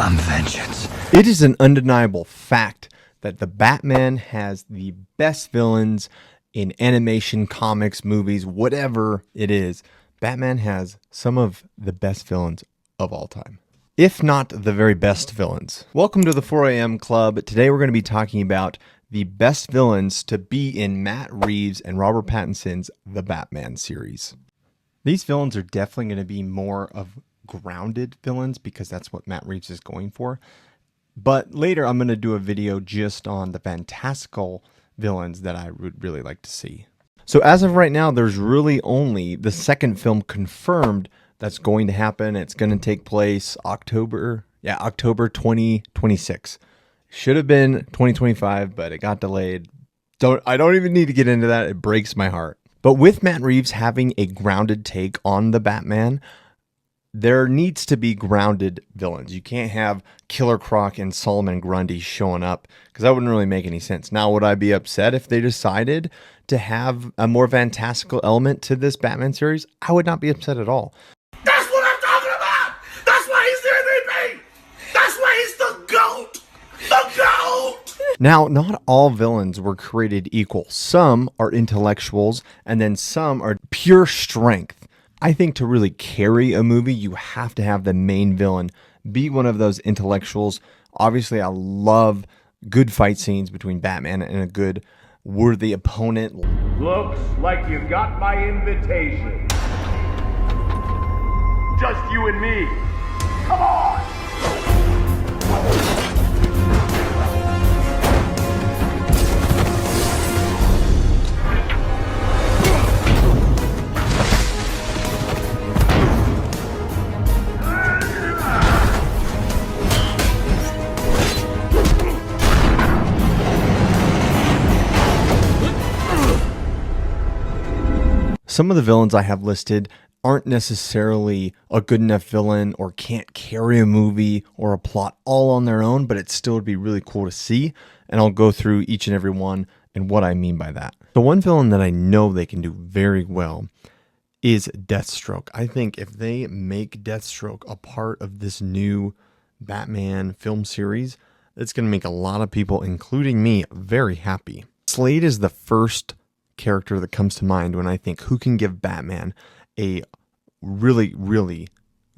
I'm vengeance. It is an undeniable fact that the Batman has the best villains in animation, comics, movies, whatever it is. Batman has some of the best villains of all time, if not the very best villains. Welcome to the 4 a.m. Club. Today we're going to be talking about the best villains to be in Matt Reeves and Robert Pattinson's The Batman series. These villains are definitely going to be more of grounded villains because that's what Matt Reeves is going for. But later I'm going to do a video just on the fantastical villains that I would really like to see. So as of right now, there's really only the second film confirmed that's going to happen. It's going to take place October 2026. Should have been 2025, but it got delayed. I don't even need to get into that. It breaks my heart. But with Matt Reeves having a grounded take on the Batman, there needs to be grounded villains. You can't have Killer Croc and Solomon Grundy showing up because that wouldn't really make any sense. Now, would I be upset if they decided to have a more fantastical element to this Batman series? I would not be upset at all. That's what I'm talking about! That's why he's the MVP! That's why he's the GOAT! The GOAT! Now, not all villains were created equal. Some are intellectuals, and then some are pure strength. I think to really carry a movie, you have to have the main villain be one of those intellectuals. Obviously, I love good fight scenes between Batman and a good, worthy opponent. Looks like you got my invitation. Just you and me. Come on! Some of the villains I have listed aren't necessarily a good enough villain or can't carry a movie or a plot all on their own, but it still would be really cool to see. And I'll go through each and every one and what I mean by that. The one villain that I know they can do very well is Deathstroke. I think if they make Deathstroke a part of this new Batman film series, it's going to make a lot of people, including me, very happy. Slade is the first character that comes to mind when I think who can give Batman a really, really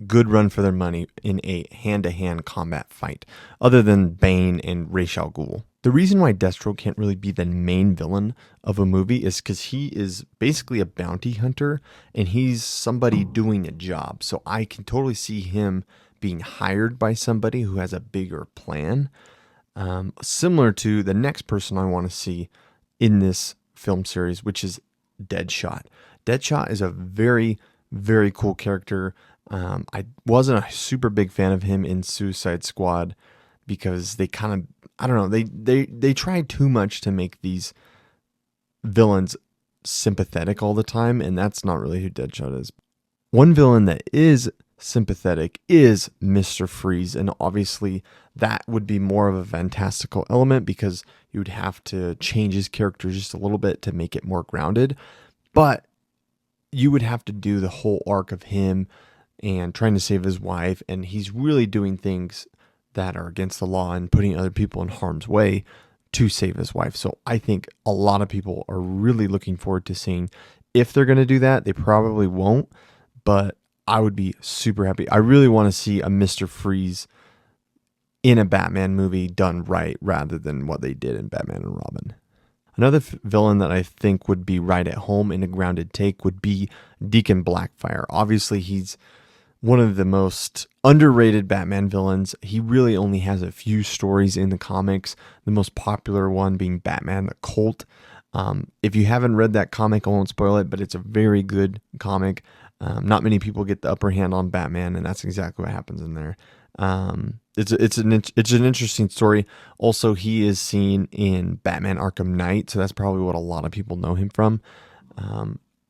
good run for their money in a hand-to-hand combat fight, other than Bane and Ra's al Ghul. The reason why Deathstroke can't really be the main villain of a movie is because he is basically a bounty hunter and he's somebody doing a job. So I can totally see him being hired by somebody who has a bigger plan, similar to the next person I want to see in this film series, which is Deadshot. Deadshot is a very, very cool character. I wasn't a super big fan of him in Suicide Squad because they kind of, I don't know, they tried too much to make these villains sympathetic all the time, and that's not really who Deadshot is. One villain that is sympathetic is Mr. Freeze, and obviously that would be more of a fantastical element because you would have to change his character just a little bit to make it more grounded, but you would have to do the whole arc of him and trying to save his wife, and he's really doing things that are against the law and putting other people in harm's way to save his wife. So I think a lot of people are really looking forward to seeing if they're going to do that. They probably won't, but I would be super happy. I really want to see a Mr. Freeze in a Batman movie done right rather than what they did in Batman and Robin. Another villain that I think would be right at home in a grounded take would be Deacon Blackfire. Obviously, he's one of the most underrated Batman villains. He really only has a few stories in the comics, the most popular one being Batman the Cult. If you haven't read that comic, I won't spoil it, but it's a very good comic. Not many people get the upper hand on Batman, and that's exactly what happens in there. It's an interesting story. Also, he is seen in Batman Arkham Knight, so that's probably what a lot of people know him from.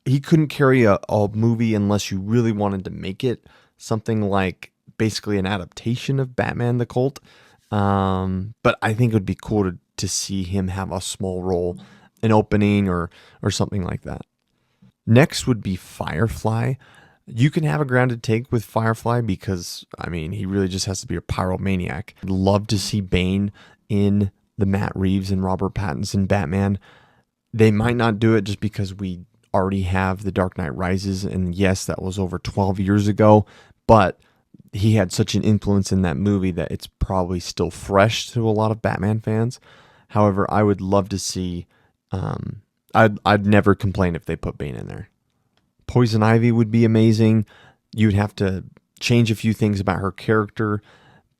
He couldn't carry a movie unless you really wanted to make it something like basically an adaptation of Batman the Cult. But I think it would be cool to see him have a small role, an opening or something like that. Next would be Firefly. You can have a grounded take with Firefly because, I mean, he really just has to be a pyromaniac. I'd love to see Bane in the Matt Reeves and Robert Pattinson Batman. They might not do it just because we already have The Dark Knight Rises, and yes, that was over 12 years ago, but he had such an influence in that movie that it's probably still fresh to a lot of Batman fans. However, I would love to see, I'd never complain if they put Bane in there. Poison Ivy would be amazing. You'd have to change a few things about her character,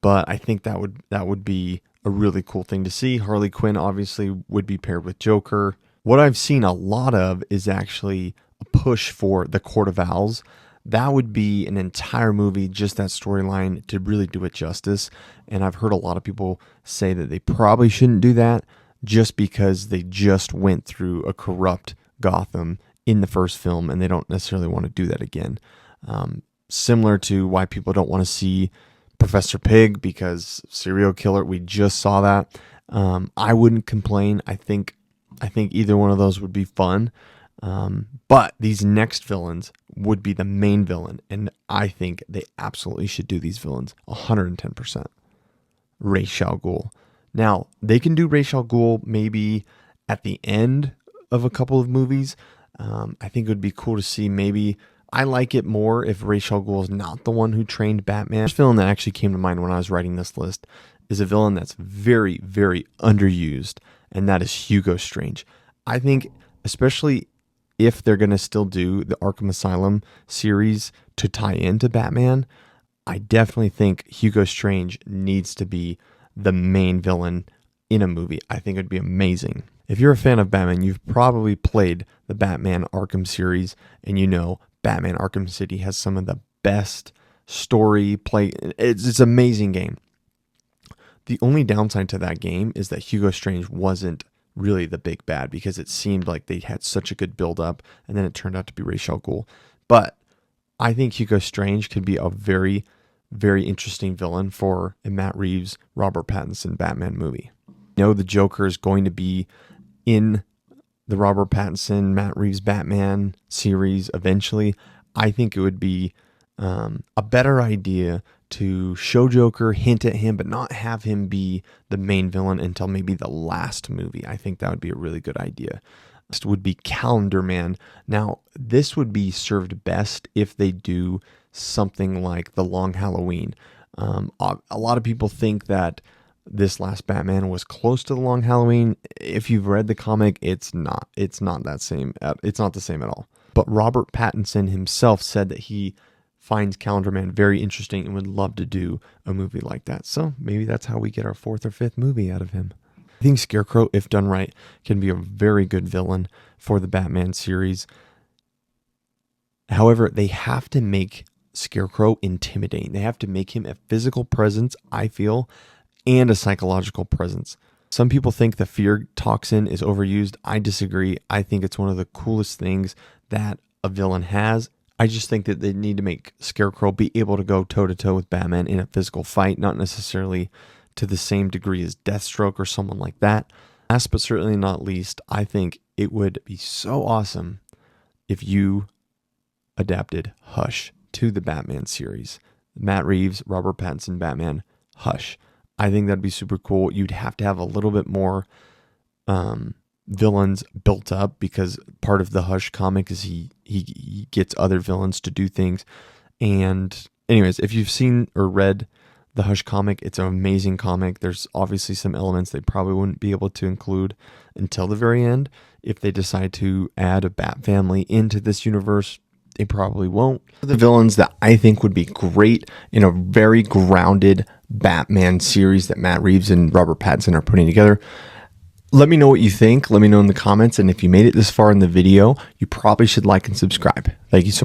but I think that would be a really cool thing to see. Harley Quinn obviously would be paired with Joker. What I've seen a lot of is actually a push for the Court of Owls. That would be an entire movie, just that storyline, to really do it justice. And I've heard a lot of people say that they probably shouldn't do that just because they just went through a corrupt Gotham in the first film, and they don't necessarily want to do that again. Similar to why people don't want to see Professor Pig, because serial killer, we just saw that. I wouldn't complain. I think either one of those would be fun. But these next villains would be the main villain, and I think they absolutely should do these villains 110%. Ra's al Ghul. Now, they can do Ra's al Ghul maybe at the end of a couple of movies. I think it would be cool to see maybe. I like it more if Ra's al Ghul is not the one who trained Batman. The first villain that actually came to mind when I was writing this list is a villain that's very, very underused, and that is Hugo Strange. I think, especially if they're going to still do the Arkham Asylum series to tie into Batman, I definitely think Hugo Strange needs to be the main villain in a movie. I think it'd be amazing. If you're a fan of Batman, you've probably played the Batman Arkham series, and you know Batman Arkham City has some of the best story play. It's an amazing game. The only downside to that game is that Hugo Strange wasn't really the big bad, because it seemed like they had such a good build up, and then it turned out to be Ra's al Ghul. But I think Hugo Strange could be a very, very interesting villain for a Matt Reeves, Robert Pattinson Batman movie. You know, the Joker is going to be in the Robert Pattinson, Matt Reeves Batman series eventually. I think it would be a better idea to show Joker, hint at him, but not have him be the main villain until maybe the last movie. I think that would be a really good idea. Next would be Calendar Man. Now, this would be served best if they do something like The Long Halloween. A lot of people think that this last Batman was close to The Long Halloween. If you've read the comic, it's not that same. It's not the same at all. But Robert Pattinson himself said that he finds Calendar Man very interesting and would love to do a movie like that. So maybe that's how we get our 4th or 5th movie out of him. I think Scarecrow, if done right, can be a very good villain for the Batman series. However, they have to make Scarecrow intimidating. They have to make him a physical presence, I feel, and a psychological presence. Some people think the fear toxin is overused. I disagree. I think it's one of the coolest things that a villain has. I just think that they need to make Scarecrow be able to go toe-to-toe with Batman in a physical fight, not necessarily to the same degree as Deathstroke or someone like that. Last but certainly not least, I think it would be so awesome if you adapted Hush to the Batman series. Matt Reeves, Robert Pattinson Batman, Hush. I think that'd be super cool. You'd have to have a little bit more villains built up, because part of the Hush comic is he gets other villains to do things. And anyways, if you've seen or read the Hush comic, it's an amazing comic. There's obviously some elements they probably wouldn't be able to include until the very end. If they decide to add a Bat family into this universe, they probably won't. The villains that I think would be great in a very grounded Batman series that Matt Reeves and Robert Pattinson are putting together. Let me know what you think. Let me know in the comments. And if you made it this far in the video, you probably should like and subscribe. Thank you so much.